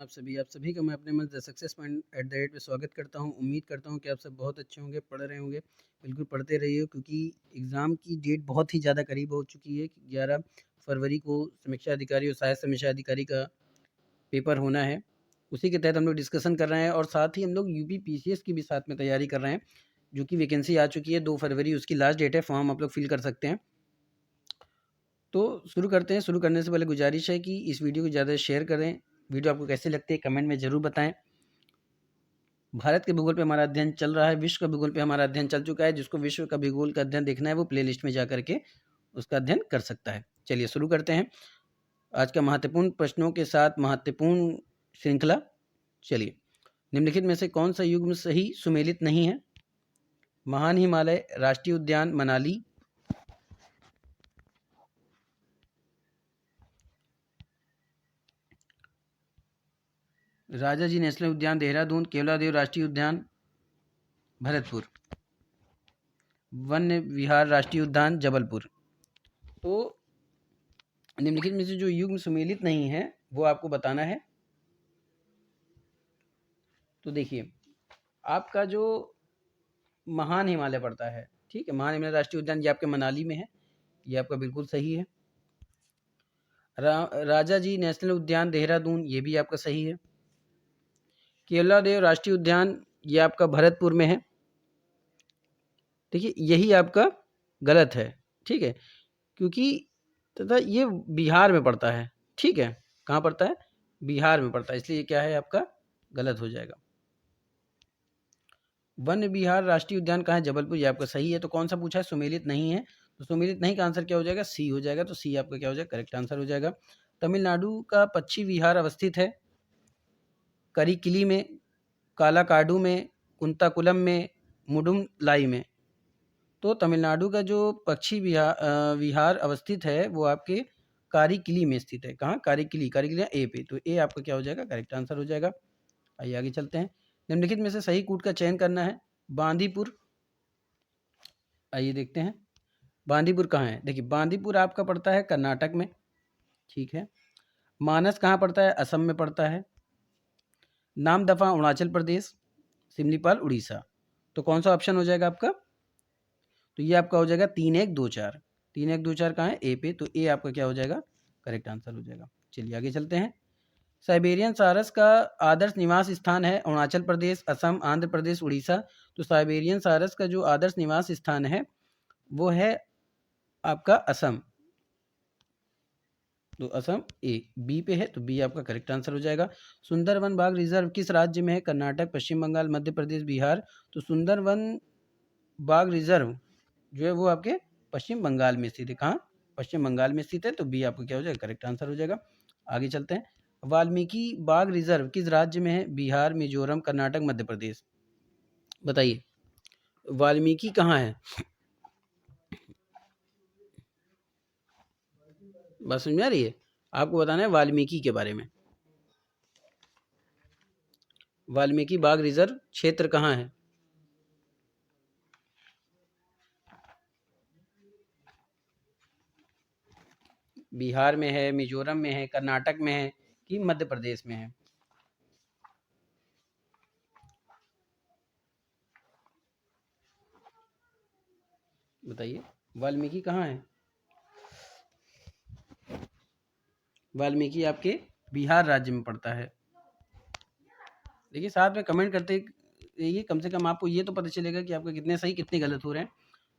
आप सभी का मैं अपने मंच the success point at the rate पे स्वागत करता हूं। उम्मीद करता हूं कि आप सब बहुत अच्छे होंगे, पढ़ रहे होंगे। बिल्कुल पढ़ते रहिए क्योंकि एग्ज़ाम की डेट बहुत ही ज़्यादा करीब हो चुकी है। 11 फरवरी को समीक्षा अधिकारी और सहायक समीक्षा अधिकारी का पेपर होना है। उसी के तहत हम लोग डिस्कशन कर रहे हैं और साथ ही हम लोग यूपी पीसीएस की भी साथ में तैयारी कर रहे हैं, जो कि वैकेंसी आ चुकी है। 2 फरवरी उसकी लास्ट डेट है, फॉर्म आप लोग फिल कर सकते हैं। तो शुरू करते हैं। शुरू करने से पहले गुजारिश है कि इस वीडियो को ज़्यादा शेयर करें। वीडियो आपको कैसी लगती है कमेंट में ज़रूर बताएं। भारत के भूगोल पे हमारा अध्ययन चल रहा है, विश्व का भूगोल पे हमारा अध्ययन चल चुका है। जिसको विश्व का भूगोल का अध्ययन देखना है वो प्लेलिस्ट में जा करके उसका अध्ययन कर सकता है। चलिए शुरू करते हैं आज का महत्वपूर्ण प्रश्नों के साथ महत्वपूर्ण श्रृंखला। चलिए, निम्नलिखित में से कौन सा युग्म सही सुमेलित नहीं है? महान हिमालय राष्ट्रीय उद्यान मनाली, राजा जी नेशनल उद्यान देहरादून, केवलादेव राष्ट्रीय उद्यान भरतपुर, वन्य विहार राष्ट्रीय उद्यान जबलपुर। तो निम्नलिखित में से जो युग्म सुमेलित नहीं है वो आपको बताना है। तो देखिए, आपका जो महान हिमालय पड़ता है, ठीक है, महान हिमालय राष्ट्रीय उद्यान ये आपके मनाली में है, ये आपका बिल्कुल सही है। राजा जी नेशनल उद्यान देहरादून ये भी आपका सही है। केवलादेव राष्ट्रीय उद्यान ये आपका भरतपुर में है। देखिए, यही आपका गलत है, ठीक है, क्योंकि तथा ये बिहार में पड़ता है, ठीक है। कहाँ पड़ता है? बिहार में पड़ता है, इसलिए ये क्या है आपका गलत हो जाएगा। वन्य विहार राष्ट्रीय उद्यान कहाँ है? जबलपुर, ये आपका सही है। तो कौन सा पूछा है? सुमेलित नहीं है। तो सुमेलित नहीं का आंसर क्या हो जाएगा? सी हो जाएगा। तो सी आपका क्या हो जाएगा? करेक्ट आंसर हो जाएगा। तमिलनाडु का पक्षी विहार अवस्थित है करिकिली में, कालाकाडू में, कुंताकुलम में, मुडुमलाई में। तो तमिलनाडु का जो पक्षी विहार अवस्थित है वो आपके कारिकिली में स्थित है। कहाँ? कारिकिली, कारिकिली ए पे। तो ए आपका क्या हो जाएगा? करेक्ट आंसर हो जाएगा। आइए आगे चलते हैं। निम्नलिखित में से सही कूट का चयन करना है। बांदीपुर, आइए देखते हैं बांदीपुर कहाँ है। देखिए, बांदीपुर आपका पड़ता है कर्नाटक में, ठीक है। मानस कहाँ पड़ता है? असम में पड़ता है। नामदफा अरुणाचल प्रदेश, सिमलीपाल उड़ीसा। तो कौन सा ऑप्शन हो जाएगा आपका? तो ये आपका हो जाएगा 3124। 3124 कहाँ है? ए पे। तो ए आपका क्या हो जाएगा? करेक्ट आंसर हो जाएगा। चलिए आगे चलते हैं। साइबेरियन सारस का आदर्श निवास स्थान है अरुणाचल प्रदेश, असम, आंध्र प्रदेश, उड़ीसा। तो साइबेरियन सारस का जो आदर्श निवास स्थान है वो है आपका असम। तो असम ए बी पे है, तो बी आपका करेक्ट आंसर हो जाएगा। सुंदरवन बाघ रिजर्व किस राज्य में है? कर्नाटक, पश्चिम बंगाल, मध्य प्रदेश, बिहार। तो सुंदरवन बाघ रिजर्व जो है वो आपके पश्चिम बंगाल में स्थित है। कहाँ? पश्चिम बंगाल में स्थित है। तो बी आपका क्या हो जाएगा? करेक्ट आंसर हो जाएगा। आगे चलते हैं। वाल्मीकि बाघ रिजर्व किस राज्य में है? बिहार, मिजोरम, कर्नाटक, मध्य प्रदेश। बताइए, वाल्मीकि कहाँ है? बात समझ में आ रही है? आपको बताना है वाल्मीकि के बारे में। वाल्मीकि बाघ रिजर्व क्षेत्र कहाँ है? बिहार में है, मिजोरम में है, कर्नाटक में है कि मध्य प्रदेश में है? बताइए, वाल्मीकि कहाँ है? वाल्मीकि आपके बिहार राज्य में पड़ता है। देखिए, साथ में कमेंट करते रहिए, कम से कम आपको ये तो पता चलेगा कि आपका कितने सही कितने गलत हो रहे हैं।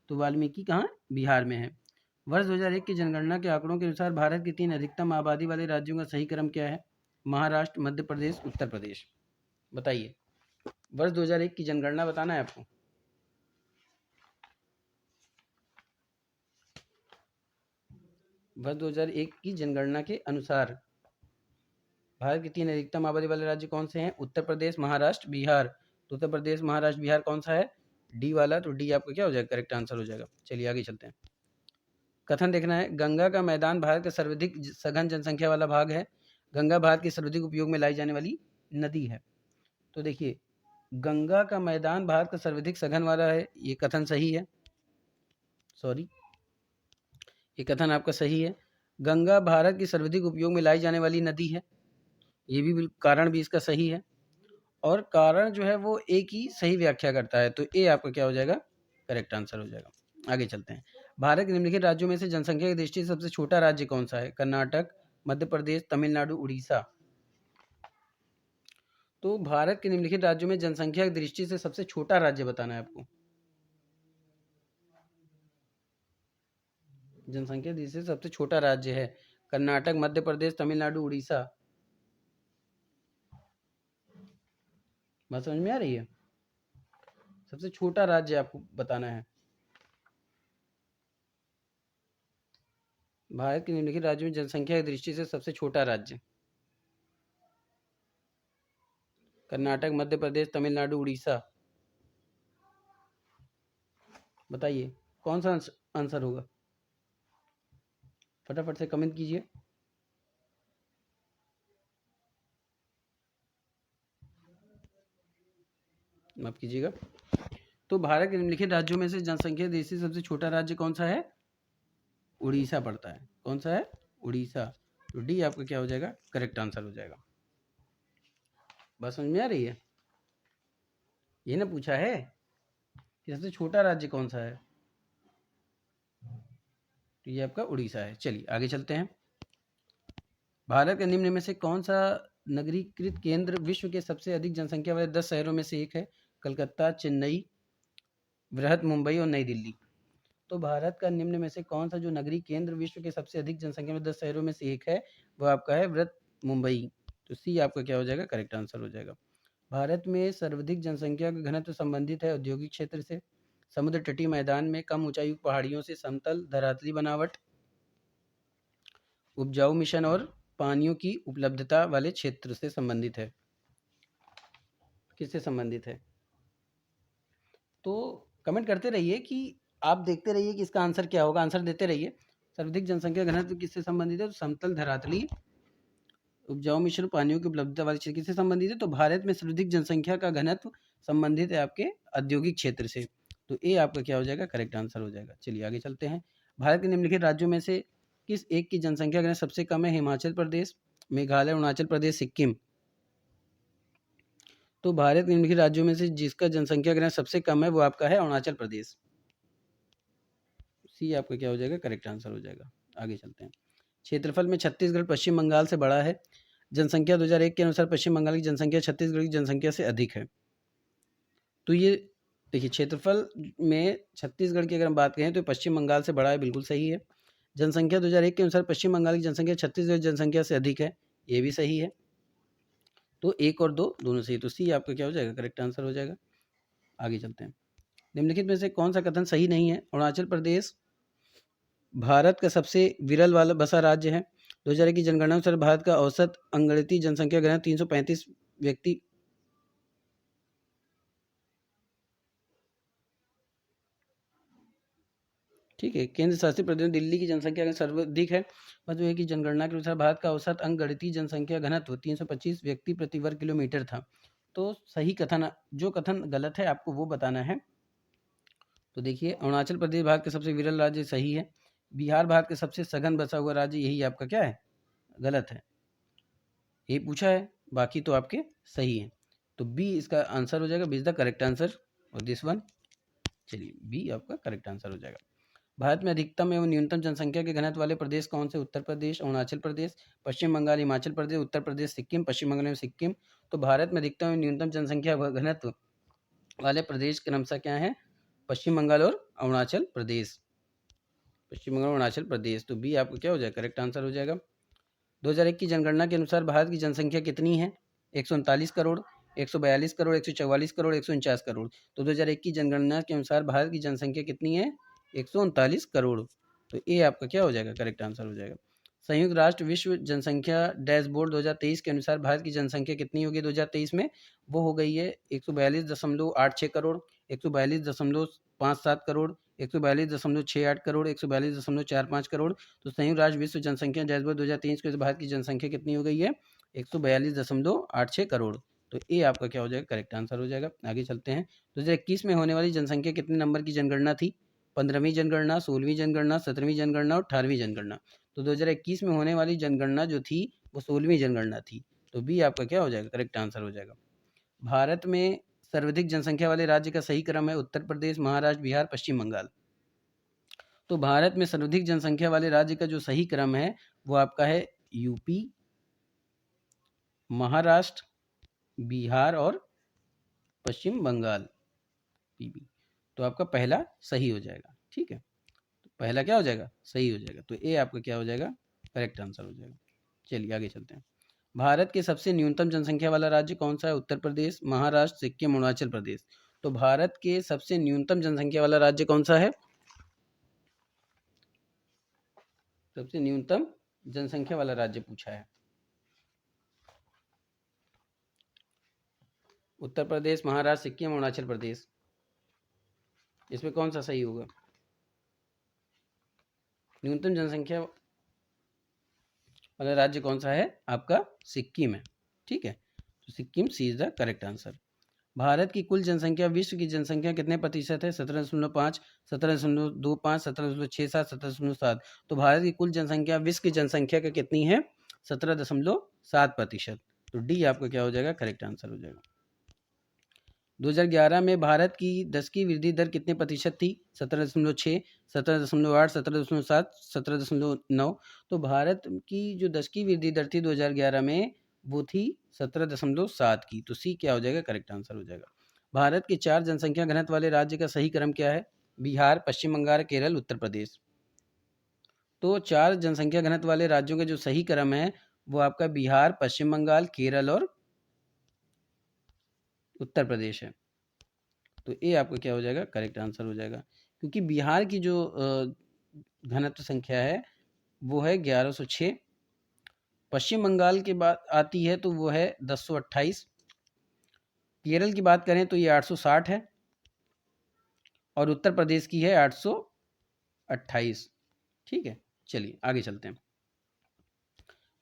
तो वाल्मीकि कहाँ? बिहार में है। वर्ष 2001 की जनगणना के आंकड़ों के अनुसार भारत के 3 अधिकतम आबादी वाले राज्यों का सही क्रम क्या है? महाराष्ट्र, मध्य प्रदेश, उत्तर प्रदेश। बताइए, वर्ष 2001 की जनगणना बताना है आपको। वर्ष 2001 की जनगणना के अनुसार भारत के 3 अधिकतम आबादी वाले राज्य कौन से हैं? उत्तर प्रदेश, महाराष्ट्र, बिहार। तो उत्तर प्रदेश, महाराष्ट्र, बिहार कौन सा है? डी वाला। तो डी आपका क्या हो जाएगा? करेक्ट आंसर हो जाएगा। चलिए आगे चलते हैं। कथन देखना है। गंगा का मैदान भारत का सर्वाधिक सघन जनसंख्या वाला भाग है। गंगा भारत की सर्वाधिक उपयोग में लाई जाने वाली नदी है। तो देखिए, गंगा का मैदान भारत का सर्वाधिक सघन वाला है, ये कथन सही है। सॉरी, ये कथन आपका सही है। गंगा भारत की सर्वाधिक उपयोग में लाई जाने वाली नदी है। ये भी कारण भी इसका सही है, और कारण जो है वो ए की सही व्याख्या करता है, तो ए आपका क्या हो जाएगा, करेक्ट आंसर हो जाएगा। आगे चलते हैं। भारत के निम्नलिखित राज्यों में से जनसंख्या की दृष्टि से सबसे छोटा राज्य कौन सा है? कर्नाटक, मध्य प्रदेश, तमिलनाडु, उड़ीसा। तो भारत के निम्नलिखित राज्यों में जनसंख्या की दृष्टि से सबसे छोटा राज्य बताना है आपको। जनसंख्या की दृष्टि से सबसे छोटा राज्य है कर्नाटक, मध्य प्रदेश, तमिलनाडु, उड़ीसा। बात समझ में आ रही है? सबसे छोटा राज्य आपको बताना है। भारत के निम्नलिखित राज्यों में जनसंख्या की दृष्टि से सबसे छोटा राज्य कर्नाटक, मध्य प्रदेश, तमिलनाडु, उड़ीसा। बताइए कौन सा आंसर होगा? फटाफट से कमेंट कीजिए। माफ कीजिएगा। तो भारत के निम्नलिखित राज्यों में से जनसंख्या दृष्टि से सबसे छोटा राज्य कौन सा है? उड़ीसा पड़ता है। कौन सा है? उड़ीसा। तो डी आपका क्या हो जाएगा? करेक्ट आंसर हो जाएगा। बात समझ में आ रही है? ये ना पूछा है कि सबसे छोटा राज्य कौन सा है, तो ये आपका उड़ीसा है। चलिए आगे चलते हैं। भारत के निम्न में से कौन सा नगरीकृत केंद्र विश्व के सबसे अधिक जनसंख्या वाले 10 शहरों में से एक है? कलकत्ता, चेन्नई, बृहत मुंबई और नई दिल्ली। तो भारत का निम्न में से कौन सा जो नगरीय केंद्र विश्व के सबसे अधिक जनसंख्या में 10 शहरों में से एक है, वो आपका है बृहत मुंबई। तो सी आपका क्या हो जाएगा? करेक्ट आंसर हो जाएगा। भारत में सर्वाधिक जनसंख्या का घनत्व संबंधित है औद्योगिक क्षेत्र से, समुद्र तटीय मैदान में, कम ऊंचाई पहाड़ियों से, समतल धरातली बनावट, उपजाऊ मिशन और पानियों की उपलब्धता वाले क्षेत्र से संबंधित है। किससे संबंधित है? तो कमेंट करते रहिए कि आप देखते रहिए कि इसका आंसर क्या होगा, आंसर देते रहिए। सर्वाधिक जनसंख्या घनत्व किससे संबंधित है? तो समतल धरातली, उपजाऊ मिश्र, पानियों की उपलब्धता वाले क्षेत्र किससे संबंधित है? तो भारत में सर्वाधिक जनसंख्या का घनत्व संबंधित है आपके औद्योगिक क्षेत्र से। तो ए आपका क्या हो जाएगा? करेक्ट आंसर हो जाएगा। चलिए आगे चलते हैं। भारत के निम्नलिखित राज्यों में से किस एक की जनसंख्या घनत्व सबसे कम है? हिमाचल प्रदेश, मेघालय, अरुणाचल प्रदेश, सिक्किम। तो भारत के निम्नलिखित राज्यों में से जिसका जनसंख्या घनत्व सबसे कम है वो आपका है अरुणाचल प्रदेश। सी आपका क्या हो जाएगा? करेक्ट आंसर हो जाएगा। आगे चलते हैं। क्षेत्रफल में छत्तीसगढ़ पश्चिम बंगाल से बड़ा है। जनसंख्या 2001 के अनुसार पश्चिम बंगाल की जनसंख्या छत्तीसगढ़ की जनसंख्या से अधिक है। तो ये देखिए क्षेत्रफल में छत्तीसगढ़ की अगर हम बात करें तो पश्चिम बंगाल से बड़ा है, बिल्कुल सही है। जनसंख्या 2001 के अनुसार पश्चिम बंगाल की जनसंख्या छत्तीसगढ़ जनसंख्या से अधिक है, ये भी सही है। तो 1 और 2 दोनों सही, तो सी आपका क्या हो जाएगा? करेक्ट आंसर हो जाएगा। आगे चलते हैं। निम्नलिखित में से कौन सा कथन सही नहीं है? अरुणाचल प्रदेश भारत का सबसे विरल वाला बसा राज्य है। 2001 की जनगणना अनुसार भारत का औसत अंगड़ती जनसंख्या घनत्व 335 व्यक्ति ठीक है। केंद्र शासित प्रदेश दिल्ली की जनसंख्या सर्वाधिक है। बस है कि जनगणना के अनुसार भारत का औसत अंगगणितीय जनसंख्या घनत्व 325 व्यक्ति प्रति वर्ग किलोमीटर था। तो सही कथन, जो कथन गलत है आपको वो बताना है। तो देखिए अरुणाचल प्रदेश भारत के सबसे विरल राज्य सही है। बिहार भारत के सबसे सघन बसा हुआ राज्य, यही आपका क्या है? गलत है। यही पूछा है, बाकी तो आपके सही है। तो बी इसका आंसर हो जाएगा। B is the correct answer और दिस वन। चलिए बी आपका करेक्ट आंसर हो जाएगा। भारत में अधिकतम एवं न्यूनतम जनसंख्या के घनत्व वाले प्रदेश कौन से? उत्तर प्रदेश, अरुणाचल प्रदेश, पश्चिम बंगाल, हिमाचल प्रदेश, उत्तर प्रदेश, सिक्किम। पश्चिम बंगाल में सिक्किम। तो भारत में अधिकतम एवं न्यूनतम जनसंख्या घनत्व वाले प्रदेश क्रमशः क्या है? पश्चिम बंगाल और अरुणाचल प्रदेश। पश्चिम बंगाल और अरुणाचल प्रदेश। तो बी आपको क्या हो जाएगा? करेक्ट आंसर हो जाएगा। 2001 की जनगणना के अनुसार भारत की जनसंख्या कितनी है? 139 करोड़, 142 करोड़, 144 करोड़, 149 करोड़। तो 2001 की जनगणना के अनुसार भारत की जनसंख्या कितनी है? 139 करोड़। तो ये आपका क्या हो जाएगा? करेक्ट आंसर हो जाएगा। संयुक्त राष्ट्र विश्व जनसंख्या डैशबोर्ड 2023 के अनुसार भारत की जनसंख्या कितनी होगी 2023 में? वो हो गई है 142.86 करोड़, 142.57 करोड़, 142.68 करोड़, 142.45 करोड़। तो संयुक्त राष्ट्र विश्व जनसंख्या डैशबोर्ड 2023 के भारत की जनसंख्या कितनी हो गई है? 142.86 करोड़। तो ये आपका क्या हो जाएगा? करेक्ट आंसर हो जाएगा। आगे चलते हैं। 2021 में होने वाली जनसंख्या कितने नंबर की जनगणना थी? 15वीं जनगणना, 16वीं जनगणना, 17वीं जनगणना और 18वीं जनगणना। तो 2021 में होने वाली जनगणना जो थी वो 16वीं जनगणना थी। तो बी आपका क्या हो जाएगा, करेक्ट आंसर हो जाएगा। भारत में सर्वाधिक जनसंख्या वाले राज्य का सही क्रम है उत्तर प्रदेश, महाराष्ट्र, बिहार, पश्चिम बंगाल। तो भारत में सर्वाधिक जनसंख्या वाले राज्य का जो सही क्रम है वो आपका है यूपी, महाराष्ट्र, बिहार और पश्चिम बंगाल, पीबी। तो आपका पहला सही हो जाएगा, ठीक है। तो पहला क्या हो जाएगा, सही हो जाएगा। तो ए आपका क्या हो जाएगा, करेक्ट आंसर हो जाएगा। चलिए आगे चलते हैं। भारत के सबसे न्यूनतम जनसंख्या वाला राज्य कौन सा है, उत्तर प्रदेश, महाराष्ट्र, सिक्किम, अरुणाचल प्रदेश। तो भारत के सबसे न्यूनतम जनसंख्या वाला राज्य कौन सा है, सबसे न्यूनतम जनसंख्या वाला राज्य पूछा है। उत्तर प्रदेश, महाराष्ट्र, सिक्किम, अरुणाचल प्रदेश। इसमें कौन सा सही होगा, न्यूनतम जनसंख्या वाला राज्य कौन सा है आपका, सिक्किम है, ठीक है। तो Sikkim C is the correct answer. Bharat की कुल जनसंख्या विश्व की जनसंख्या कितने प्रतिशत है, 17.5, 17.25, 17.67, 17.7। तो भारत की कुल जनसंख्या विश्व की जनसंख्या का कितनी है, 17.7%। तो डी आपका क्या हो जाएगा, करेक्ट आंसर हो जाएगा। 2011 में भारत की 10 की वृद्धि दर कितने प्रतिशत थी, 17.6, 17.8, 17.7, 17.9। तो भारत की जो 10 की वृद्धि दर थी 2011 में वो थी 17.7 की। तो सी क्या हो जाएगा, करेक्ट आंसर हो जाएगा। भारत के 4 जनसंख्या घनत्व वाले राज्य का सही क्रम क्या है, बिहार, पश्चिम बंगाल, केरल, उत्तर प्रदेश। तो 4 जनसंख्या घनत्व वाले राज्यों का जो सही क्रम है वो आपका बिहार, पश्चिम बंगाल, केरल और उत्तर प्रदेश है। तो ए आपका क्या हो जाएगा, करेक्ट आंसर हो जाएगा। क्योंकि बिहार की जो घनत्व संख्या है वो है 1106, पश्चिम बंगाल के बाद आती है तो वो है 1028, केरल की बात करें तो ये 860 है और उत्तर प्रदेश की है 828, ठीक है। चलिए आगे चलते हैं।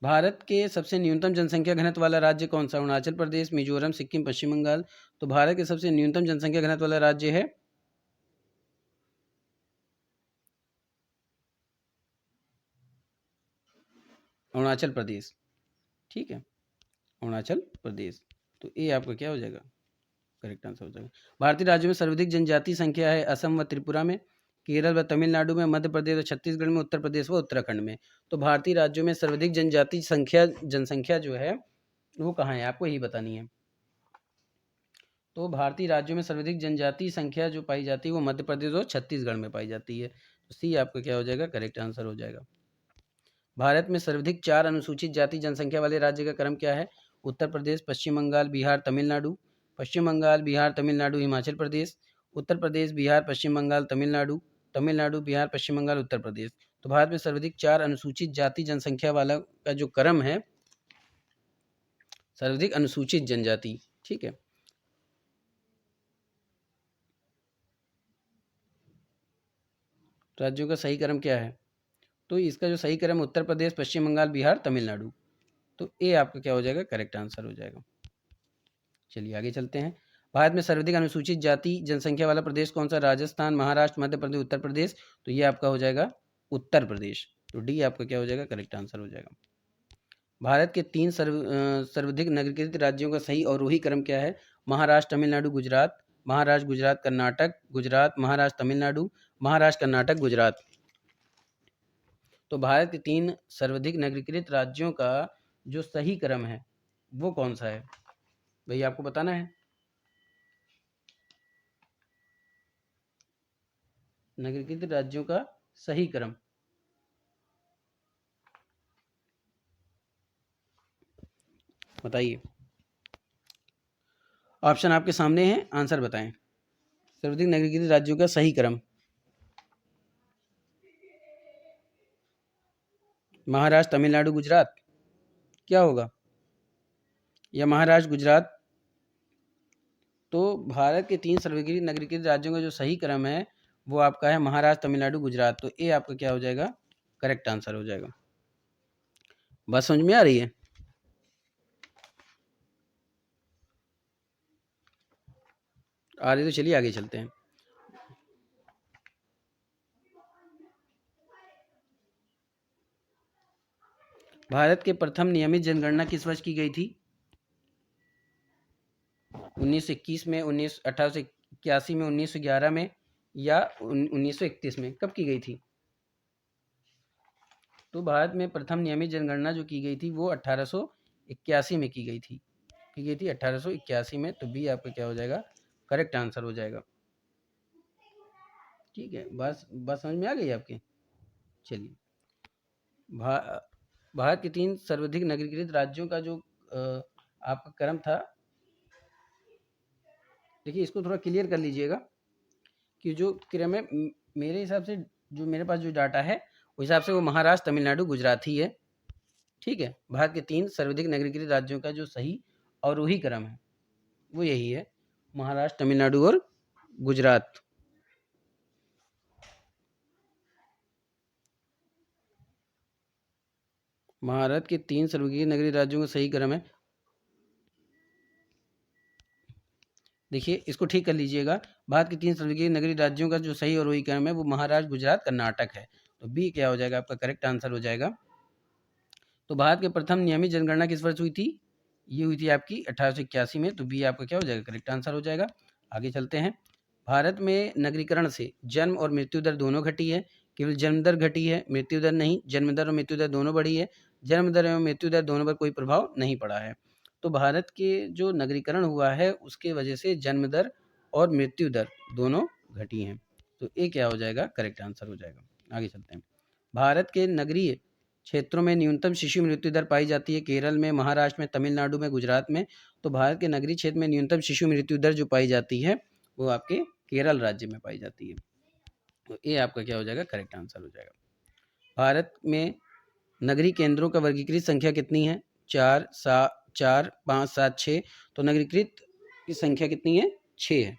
भारत के सबसे न्यूनतम जनसंख्या घनत्व वाला राज्य कौन सा, अरुणाचल प्रदेश, मिजोरम, सिक्किम, पश्चिम बंगाल। तो भारत के सबसे न्यूनतम जनसंख्या घनत्व वाला राज्य है अरुणाचल प्रदेश, ठीक है, अरुणाचल प्रदेश। तो ए आपका क्या हो जाएगा, करेक्ट आंसर हो जाएगा। भारतीय राज्यों में सर्वाधिक जनजाति संख्या है असम व त्रिपुरा में, केरल व तमिलनाडु में, मध्य प्रदेश व छत्तीसगढ़ में, उत्तर प्रदेश व उत्तराखंड में। तो भारतीय राज्यों में सर्वाधिक जनजाति जनसंख्या जो है वो कहाँ है, आपको यही बतानी है। तो भारतीय राज्यों में सर्वाधिक जनजाति संख्या जो पाई जाती है वो मध्य प्रदेश और छत्तीसगढ़ में पाई जाती है। तो सी आपका क्या हो जाएगा, करेक्ट आंसर हो जाएगा। भारत में सर्वाधिक 4 अनुसूचित जाति जनसंख्या वाले राज्य का क्रम क्या है, उत्तर प्रदेश, पश्चिम बंगाल, बिहार, तमिलनाडु। पश्चिम बंगाल, बिहार, तमिलनाडु, हिमाचल प्रदेश। उत्तर प्रदेश, बिहार, पश्चिम बंगाल, तमिलनाडु। तमिलनाडु, बिहार, पश्चिम बंगाल, उत्तर प्रदेश। तो भारत में सर्वाधिक 4 अनुसूचित जाति जनसंख्या वाला का जो क्रम है, सर्वाधिक अनुसूचित जनजाति, ठीक है। राज्यों का सही क्रम क्या है, तो इसका जो सही क्रम उत्तर प्रदेश, पश्चिम बंगाल, बिहार, तमिलनाडु। तो ए आपका क्या हो जाएगा, करेक्ट आंसर हो जाएगा। चलिए आगे चलते हैं। भारत में सर्वाधिक अनुसूचित जाति जनसंख्या वाला प्रदेश कौन सा, राजस्थान, महाराष्ट्र, मध्य प्रदेश, उत्तर प्रदेश। तो ये आपका हो जाएगा उत्तर प्रदेश। तो डी आपका क्या हो जाएगा, करेक्ट आंसर हो जाएगा। भारत के 3 सर्वाधिक नगरीकृत राज्यों का सही अवरोही क्रम क्या है, महाराष्ट्र, तमिलनाडु, गुजरात। महाराष्ट्र, गुजरात, कर्नाटक, गुजरात, महाराष्ट्र, तमिलनाडु, महाराष्ट्र, कर्नाटक, गुजरात। तो भारत के 3 सर्वाधिक नगरीकृत राज्यों का जो सही क्रम है वो कौन सा है, भैया आपको बताना है। नगरीकृत राज्यों का सही क्रम बताइए। ऑप्शन आपके सामने हैं, आंसर बताएं। सर्वाधिक नगरीकृत राज्यों का सही क्रम, महाराष्ट्र, तमिलनाडु, गुजरात, क्या होगा, या महाराष्ट्र, गुजरात। तो भारत के 3 सर्वाधिक नगरीकृत राज्यों का जो सही क्रम है वो आपका है महाराष्ट्र, तमिलनाडु, गुजरात। तो ए आपका क्या हो जाएगा, करेक्ट आंसर हो जाएगा। बात समझ में आ रही है। आ रही तो चलिए आगे चलते हैं। भारत के प्रथम नियमित जनगणना किस वर्ष की गई थी, 1921 में, 1881 में, 1911 में या 1931 में? कब की गई थी? तो भारत में प्रथम नियमित जनगणना जो की गई थी वो 1881 में की गई थी 1881 में। तो बी आपका क्या हो जाएगा? करेक्ट आंसर हो जाएगा। ठीक है, बस बस समझ में आ गई आपके? चलिए, भा, भारत के 3 सर्वाधिक नगरीकृत राज्यों का जो आपका क्रम था, देखिए इसको थोड़ा क्लियर कर लीजिएगा कि जो क्रम है मेरे हिसाब से, जो मेरे पास जो डाटा है उस हिसाब से वो महाराष्ट्र, तमिलनाडु, गुजरात ही है। ठीक है, भारत के 3 सर्वाधिक नगरीकृत राज्यों का जो सही अवरोही क्रम है वो यही है, महाराष्ट्र, तमिलनाडु और गुजरात। भारत के 3 सर्वाधिक नगरीय राज्यों का सही क्रम है, देखिए इसको ठीक कर लीजिएगा। भारत के 3 सर्वाधिक नगरीय राज्यों का जो सही अवरोही क्रम है वो महाराष्ट्र, गुजरात, कर्नाटक है। तो बी क्या हो जाएगा? आपका करेक्ट आंसर हो जाएगा। तो भारत के प्रथम नियमित जनगणना किस वर्ष हुई थी? ये हुई थी आपकी 1881 में। तो बी आपका क्या हो जाएगा? करेक्ट आंसर हो जाएगा। आगे चलते हैं। भारत में नगरीकरण से जन्म और मृत्यु दर दोनों घटी है। केवल जन्म दर घटी है, मृत्यु दर नहीं। जन्म दर और मृत्यु दर दोनों बढ़ी है। जन्म दर एवं मृत्यु दर दोनों पर कोई प्रभाव नहीं पड़ा है। तो भारत के जो नगरीकरण हुआ है उसके वजह से जन्म दर और मृत्यु दर दोनों घटी हैं। तो ये क्या हो जाएगा? करेक्ट आंसर हो जाएगा। आगे चलते हैं। भारत के नगरीय क्षेत्रों में न्यूनतम शिशु मृत्यु दर पाई जाती है केरल में, महाराष्ट्र में, तमिलनाडु में, गुजरात में। तो भारत के नगरीय क्षेत्र में न्यूनतम शिशु मृत्यु दर जो पाई जाती है वो आपके केरल राज्य में पाई जाती है। तो ये आपका क्या हो जाएगा? करेक्ट आंसर हो जाएगा। भारत में नगरीय केंद्रों का वर्गीकृत संख्या कितनी है? 4, 5, 7, 6। तो नगरीकृत की संख्या कितनी है? 6 है।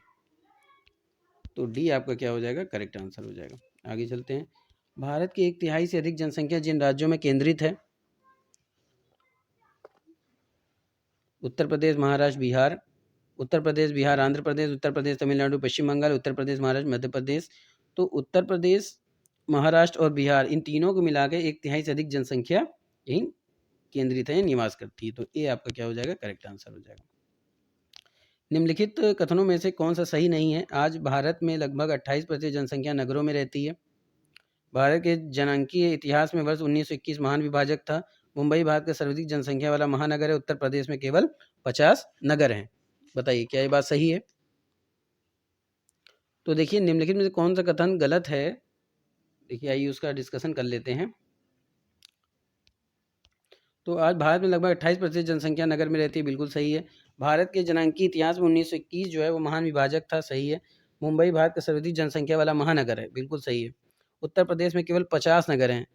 तो डी आपका क्या हो जाएगा? करेक्ट आंसर हो जाएगा। आगे चलते हैं। भारत की 1/3 से अधिक जनसंख्या जिन राज्यों में केंद्रित है, उत्तर प्रदेश, महाराष्ट्र, बिहार। उत्तर प्रदेश, बिहार, आंध्र प्रदेश, उत्तर प्रदेश, तमिलनाडु, पश्चिम बंगाल, उत्तर प्रदेश, महाराष्ट्र, मध्य प्रदेश। तो उत्तर प्रदेश, महाराष्ट्र और बिहार, इन तीनों को मिला के 1/3 से अधिक जनसंख्या यहीं केंद्रित है, निवास करती है। तो ये आपका क्या हो जाएगा? करेक्ट आंसर हो जाएगा। निम्नलिखित कथनों में से कौन सा सही नहीं है? आज भारत में लगभग 28% जनसंख्या नगरों में रहती है। भारत के जनांकीय इतिहास में वर्ष 1921 महान विभाजक था। मुंबई भारत का सर्वाधिक जनसंख्या वाला महानगर है। उत्तर प्रदेश में केवल 50 नगर हैं। बताइए क्या ये बात सही है? तो देखिए निम्नलिखित में से कौन सा कथन गलत है? देखिए आइए उसका डिस्कशन कर लेते हैं। तो आज भारत में लगभग 28% जनसंख्या नगर में रहती है, बिल्कुल सही है। भारत के जनांकीय इतिहास में 1921 जो है वो महान विभाजक था, सही है। मुंबई भारत का सर्वाधिक जनसंख्या वाला महानगर है, बिल्कुल सही है। उत्तर प्रदेश में केवल 50 नगर हैं,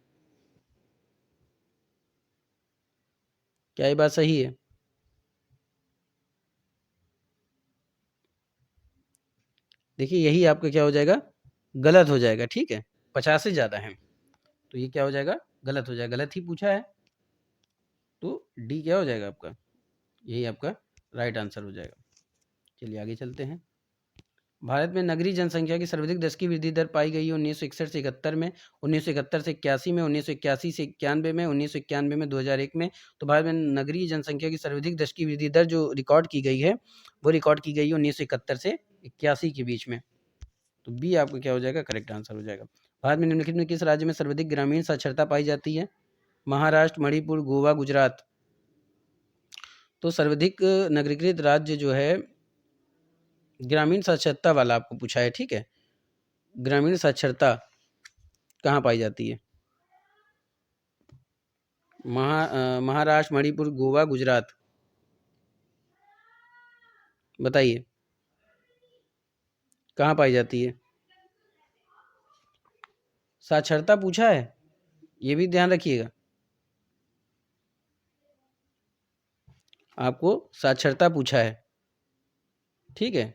क्या ये बात सही है? देखिए यही आपका क्या हो जाएगा? गलत हो जाएगा। ठीक है, 50 से ज़्यादा हैं, तो ये क्या हो जाएगा? गलत हो जाएगा। गलत ही पूछा है, तो डी क्या हो जाएगा आपका? यही आपका राइट आंसर हो जाएगा। चलिए आगे चलते हैं। भारत में नगरीय जनसंख्या की सर्वाधिक दशकीय वृद्धि दर पाई गई है 1961 से 71 में, 1971 से 81 में, 1981 से 91 में, 1991 में, 2001 में। तो भारत में नगरीय जनसंख्या की सर्वाधिक दशकीय वृद्धि दर जो रिकॉर्ड की गई है वो रिकॉर्ड की गई है 1971 से 81 के बीच में। तो बी आपका क्या हो जाएगा? करेक्ट आंसर हो जाएगा। भारत में निम्नलिखित में किस राज्य में सर्वाधिक ग्रामीण साक्षरता पाई जाती है? महाराष्ट्र, मणिपुर, गोवा, गुजरात। तो सर्वाधिक नगरीकृत राज्य जो है ग्रामीण साक्षरता वाला आपको पूछा है। ठीक है, ग्रामीण साक्षरता कहाँ पाई जाती है? महाराष्ट्र, मणिपुर, गोवा, गुजरात। बताइए कहाँ पाई जाती है? साक्षरता पूछा है, ये भी ध्यान रखिएगा। आपको साक्षरता पूछा है, ठीक है,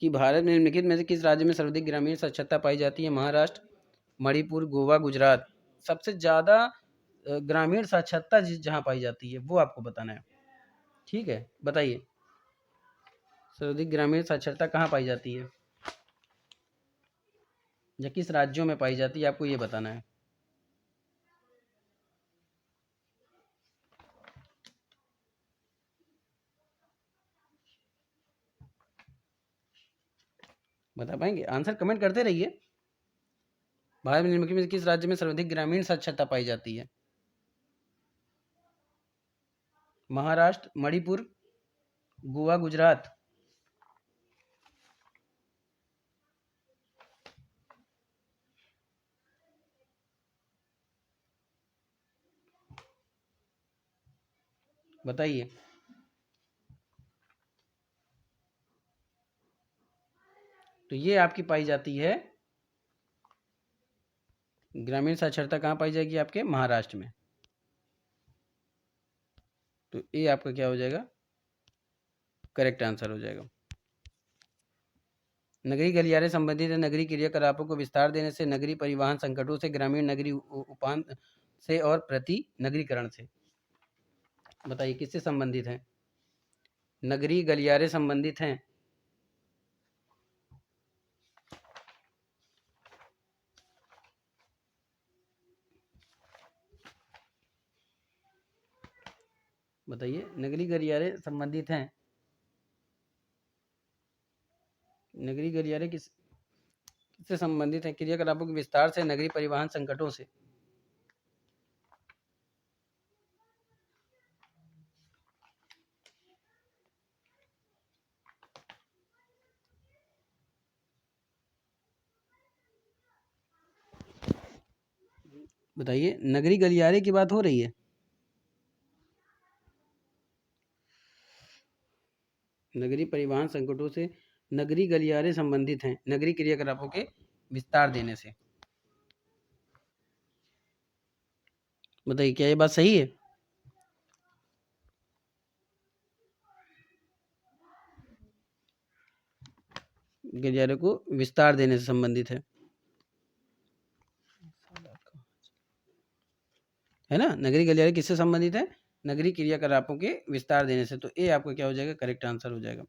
कि भारत में निम्नलिखित में से किस राज्य में सर्वाधिक ग्रामीण साक्षरता पाई जाती है? महाराष्ट्र, मणिपुर, गोवा, गुजरात। सबसे ज़्यादा ग्रामीण साक्षरता जहाँ पाई जाती है वो आपको बताना है। ठीक है, बताइए सर्वाधिक ग्रामीण साक्षरता कहाँ पाई जाती है या किस राज्यों में पाई जाती है, आपको ये बताना है। बता पाएंगे? आंसर कमेंट करते रहिए। भारत में निम्नलिखित में से किस राज्य में सर्वाधिक ग्रामीण साक्षरता पाई जाती है? महाराष्ट्र, मणिपुर, गोवा, गुजरात। बताइए। तो ये आपकी पाई जाती है, ग्रामीण साक्षरता कहाँ पाई जाएगी? आपके महाराष्ट्र में। तो ये आपका क्या हो जाएगा? करेक्ट आंसर हो जाएगा। नगरीय गलियारे संबंधित है नगरीय क्रियाकलापों को विस्तार देने से, नगरीय परिवहन संकटों से, ग्रामीण नगरीय उपान से और प्रति नगरीकरण से। बताइए किससे संबंधित है? नगरीय गलियारे संबंधित हैं बताइए नगरीय गलियारे संबंधित हैं। नगरीय गलियारे किससे संबंधित है? क्रियाकलापों के विस्तार से, नगरीय परिवहन संकटों से। बताइए नगरीय गलियारे की बात हो रही है। नगरीय परिवहन संकटों से नगरीय गलियारे संबंधित हैं नगरीय क्रियाकलापों के विस्तार देने से। बताइए क्या ये बात सही है? गलियारे को विस्तार देने से संबंधित है ना? नगरीय गलियारे किससे संबंधित है? नगरीय क्रियाकलापों के विस्तार देने से। तो ये आपका क्या हो जाएगा? करेक्ट आंसर हो जाएगा।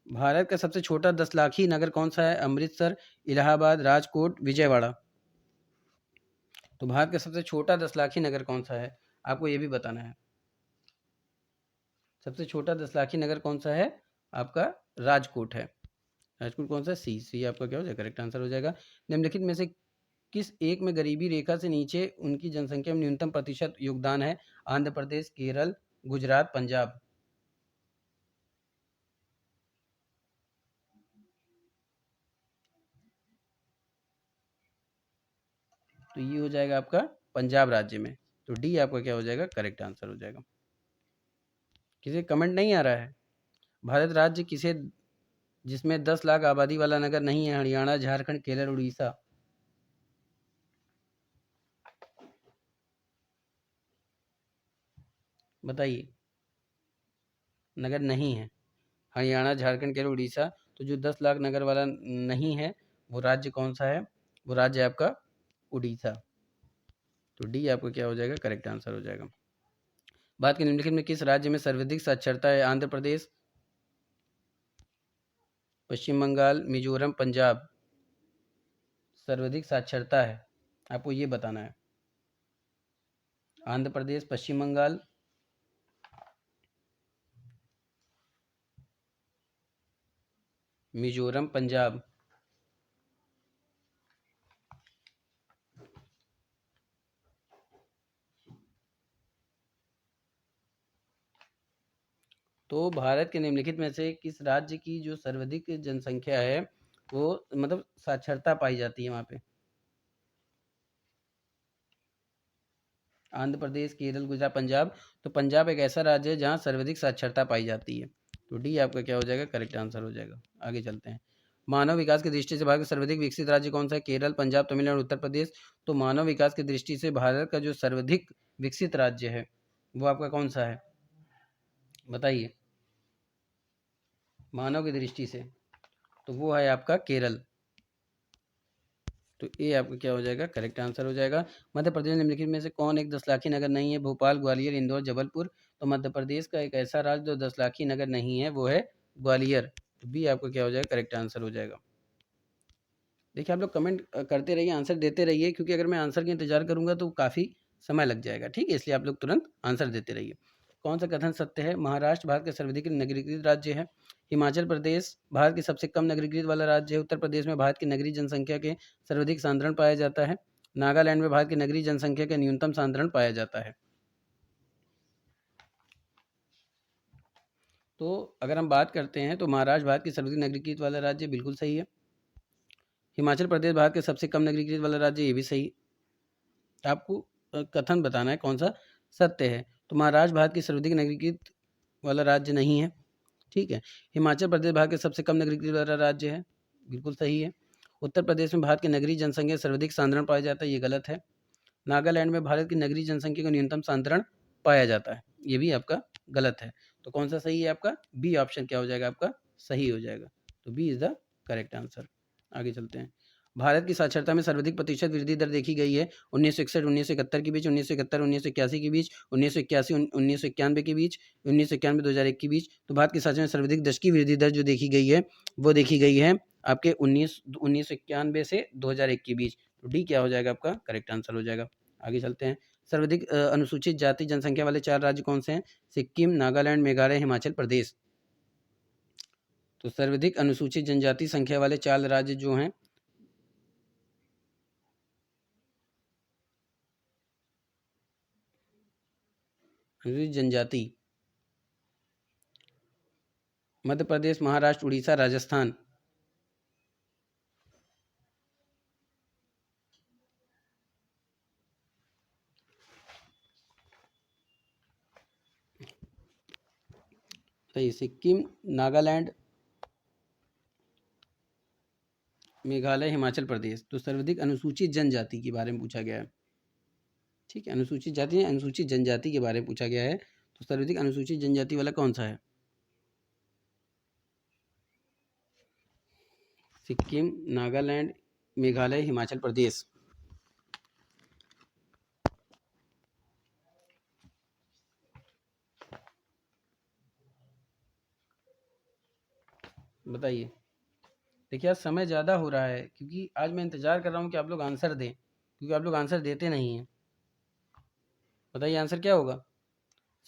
भारत का सबसे छोटा 10 लाखी नगर कौन सा है? अमृतसर, इलाहाबाद, राजकोट, विजयवाड़ा। तो भारत का सबसे छोटा 10 लाखी नगर कौन सा है? आपको ये भी बताना है। सबसे छोटा 10 लाखी नगर कौन सा है? आपका राजकोट है। राजकोट कौन सा है? सी आपका क्या हो जाएगा? करेक्ट आंसर हो जाएगा। निम्नलिखित में से किस एक में गरीबी रेखा से नीचे उनकी जनसंख्या में न्यूनतम प्रतिशत योगदान है? आंध्र प्रदेश, केरल, गुजरात, पंजाब। तो ये हो जाएगा आपका पंजाब राज्य में। तो डी आपका क्या हो जाएगा? करेक्ट आंसर हो जाएगा। किसी कमेंट नहीं आ रहा है? भारत राज्य किसे जिसमें 10 लाख आबादी वाला नगर नहीं है? हरियाणा, झारखंड, केरल, उड़ीसा। बताइए नगर नहीं है। हरियाणा, झारखंड, केरल, उड़ीसा। तो जो 10 लाख नगर वाला नहीं है वो राज्य कौन सा है? वो राज्य है आपका उड़ीसा। तो डी आपका क्या हो जाएगा? करेक्ट आंसर हो जाएगा। भारत के निम्नलिखित में किस राज्य में सर्वाधिक साक्षरता है? आंध्र प्रदेश, पश्चिम बंगाल, मिजोरम, पंजाब। सर्वाधिक साक्षरता है, आपको ये बताना है। आंध्र प्रदेश, पश्चिम बंगाल, मिजोरम, पंजाब। तो भारत के निम्नलिखित में से किस राज्य की जो सर्वाधिक जनसंख्या है वो मतलब साक्षरता पाई जाती है वहाँ पे? आंध्र प्रदेश, केरल, गुजरात, पंजाब। तो पंजाब एक ऐसा राज्य है जहाँ सर्वाधिक साक्षरता पाई जाती है। तो डी आपका क्या हो जाएगा? करेक्ट आंसर हो जाएगा। आगे चलते हैं। मानव विकास की दृष्टि से भारत का सर्वाधिक विकसित राज्य कौन सा है? केरल, पंजाब, तमिलनाडु, उत्तर प्रदेश। तो मानव विकास की दृष्टि से भारत का जो सर्वाधिक विकसित राज्य है वो आपका कौन सा है? बताइए मानव की दृष्टि से। तो वो है आपका केरल। तो ये आपका क्या हो जाएगा? करेक्ट आंसर हो जाएगा। मध्य प्रदेश निम्नलिखित में से कौन एक 10 लाखी नगर नहीं है? भोपाल, ग्वालियर, इंदौर, जबलपुर। तो मध्य प्रदेश का एक ऐसा राज्य जो 10 लाखी नगर नहीं है वो है ग्वालियर। तो बी आपका क्या हो जाएगा? करेक्ट आंसर हो जाएगा। देखिए आप लोग कमेंट करते रहिए, आंसर देते रहिए, क्योंकि अगर मैं आंसर का इंतजार करूंगा तो काफ़ी समय लग जाएगा। ठीक है, इसलिए आप लोग तुरंत आंसर देते रहिए। कौन सा कथन सत्य है? महाराष्ट्र भारत का सर्वाधिक नगरीकृत राज्य है। हिमाचल प्रदेश भारत की सबसे कम नगरीकृत वाला राज्य है। उत्तर प्रदेश में भारत की नगरीय जनसंख्या के सर्वाधिक सांद्रण पाया जाता है। नागालैंड में भारत की नगरीय जनसंख्या के न्यूनतम सांद्रण पाया जाता है। तो अगर हम बात करते हैं तो महाराष्ट्र भारत की सर्वाधिक नगरीकृत वाला राज्य, बिल्कुल सही है। हिमाचल प्रदेश भारत के सबसे कम नगरीकृत वाला राज्य, ये भी सही। आपको कथन बताना है कौन सा सत्य है। तो महाराष्ट्र भारत की सर्वाधिक नगरीकृत वाला राज्य नहीं है, ठीक है। हिमाचल प्रदेश भारत के सबसे कम नगरीकृत वाला राज्य है, बिल्कुल सही है। उत्तर प्रदेश में भारत की नगरीय जनसंख्या सर्वाधिक सांद्रण पाया जाता है, ये गलत है। नागालैंड में भारत की नगरीय जनसंख्या का न्यूनतम सांद्रण पाया जाता है, ये भी आपका गलत है। तो कौन सा सही है आपका? बी ऑप्शन क्या हो जाएगा आपका? सही हो जाएगा। तो B is the correct answer. आगे चलते हैं। भारत की साक्षरता में सर्वाधिक प्रतिशत वृद्धि दर देखी गई है 1961-1971 के बीच, 1971-1981 के बीच, 1981-1991 के बीच, 1991-2001 के बीच। तो भारत की साक्षरता में सर्वाधिक दशकीय वृद्धि दर जो देखी गई है वो देखी गई है आपके 1991 से 2001 के बीच। तो डी क्या हो जाएगा आपका? करेक्ट आंसर हो जाएगा। आगे चलते हैं। सर्वाधिक अनुसूचित जाति जनसंख्या वाले 4 राज्य कौन से हैं? सिक्किम, नागालैंड, मेघालय, हिमाचल प्रदेश। तो सर्वाधिक अनुसूचित जनजाति संख्या वाले 4 राज्य जो हैं, अनुसूचित जनजाति, मध्य प्रदेश, महाराष्ट्र, उड़ीसा, राजस्थान। सही, सिक्किम, नागालैंड, मेघालय, हिमाचल प्रदेश। तो सर्वाधिक अनुसूचित जनजाति के बारे में पूछा गया है, ठीक है। अनुसूचित जाति या अनुसूचित जनजाति के बारे में पूछा गया है। तो सर्वाधिक अनुसूचित जनजाति वाला कौन सा है? सिक्किम, नागालैंड, मेघालय, हिमाचल प्रदेश। बताइए। देखिए आज समय ज़्यादा हो रहा है, क्योंकि आज मैं इंतज़ार कर रहा हूँ कि आप लोग आंसर दें, क्योंकि आप लोग आंसर देते नहीं हैं। बताइए आंसर क्या होगा?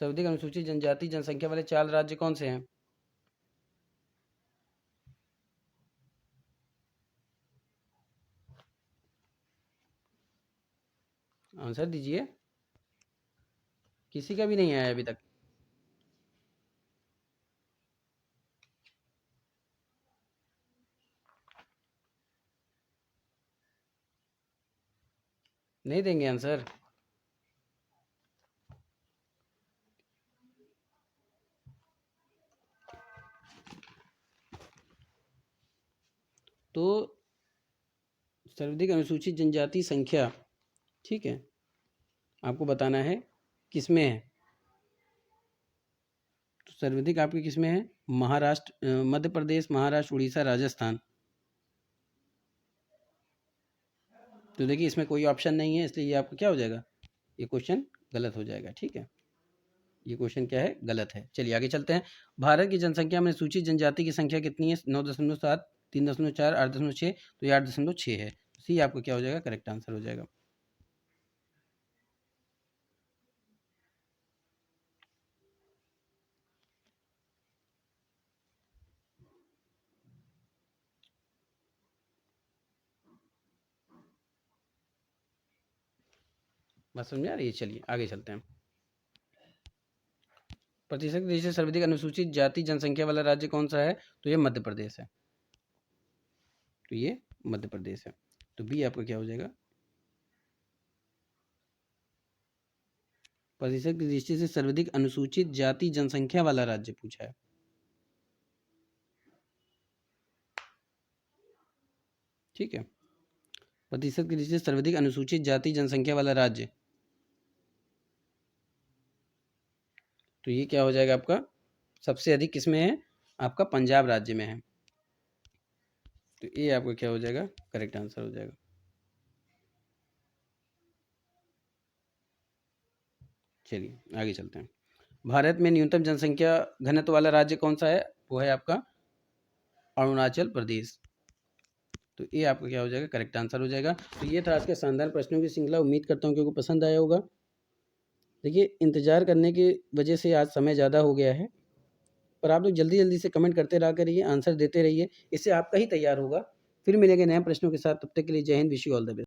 सर्वाधिक अनुसूचित जनजाति जनसंख्या वाले 4 राज्य कौन से हैं? आंसर दीजिए। किसी का भी नहीं आया अभी तक। नहीं देंगे आंसर? तो सर्वाधिक अनुसूचित जनजाति संख्या, ठीक है, आपको बताना है किसमें है। तो सर्वाधिक आपके किसमें है? महाराष्ट्र, मध्य प्रदेश, महाराष्ट्र, उड़ीसा, राजस्थान। तो देखिए इसमें कोई ऑप्शन नहीं है, इसलिए ये आपका क्या हो जाएगा? ये क्वेश्चन गलत हो जाएगा, ठीक है। ये क्वेश्चन क्या है? गलत है। चलिए आगे चलते हैं। भारत की जनसंख्या में सूचित जनजाति की संख्या कितनी है? 9.7, 3.4, 8.6। तो ये 8.6 है। सी आपको क्या हो जाएगा? करेक्ट आंसर हो जाएगा। बात समझ में आ रही है? चलिए आगे चलते हैं। प्रतिशत के दृष्टि से सर्वाधिक अनुसूचित जाति जनसंख्या वाला राज्य कौन सा है? तो ये मध्य प्रदेश है। तो ये मध्य प्रदेश है। तो बी आपका क्या हो जाएगा? प्रतिशत की दृष्टि से सर्वाधिक अनुसूचित जाति जनसंख्या वाला राज्य पूछा है, ठीक है। प्रतिशत की दृष्टि से सर्वाधिक अनुसूचित जाति जनसंख्या वाला राज्य, तो ये क्या हो जाएगा आपका? सबसे अधिक किसमें है? आपका पंजाब राज्य में है। तो ये आपका क्या हो जाएगा? करेक्ट आंसर हो जाएगा। चलिए आगे चलते हैं। भारत में न्यूनतम जनसंख्या घनत्व वाला राज्य कौन सा है? वो है आपका अरुणाचल प्रदेश। तो ये आपका क्या हो जाएगा? करेक्ट आंसर हो जाएगा। तो ये था आज के शानदार प्रश्नों की श्रृंखला। उम्मीद करता हूँ कि आपको पसंद आया होगा। देखिए इंतज़ार करने की वजह से आज समय ज़्यादा हो गया है, पर आप लोग जल्दी-जल्दी से कमेंट करते रहा करिए, आंसर देते रहिए, इससे आपका ही तैयार होगा। फिर मिलेंगे नए प्रश्नों के साथ, तब तक के लिए जय Hind, wish you all the best.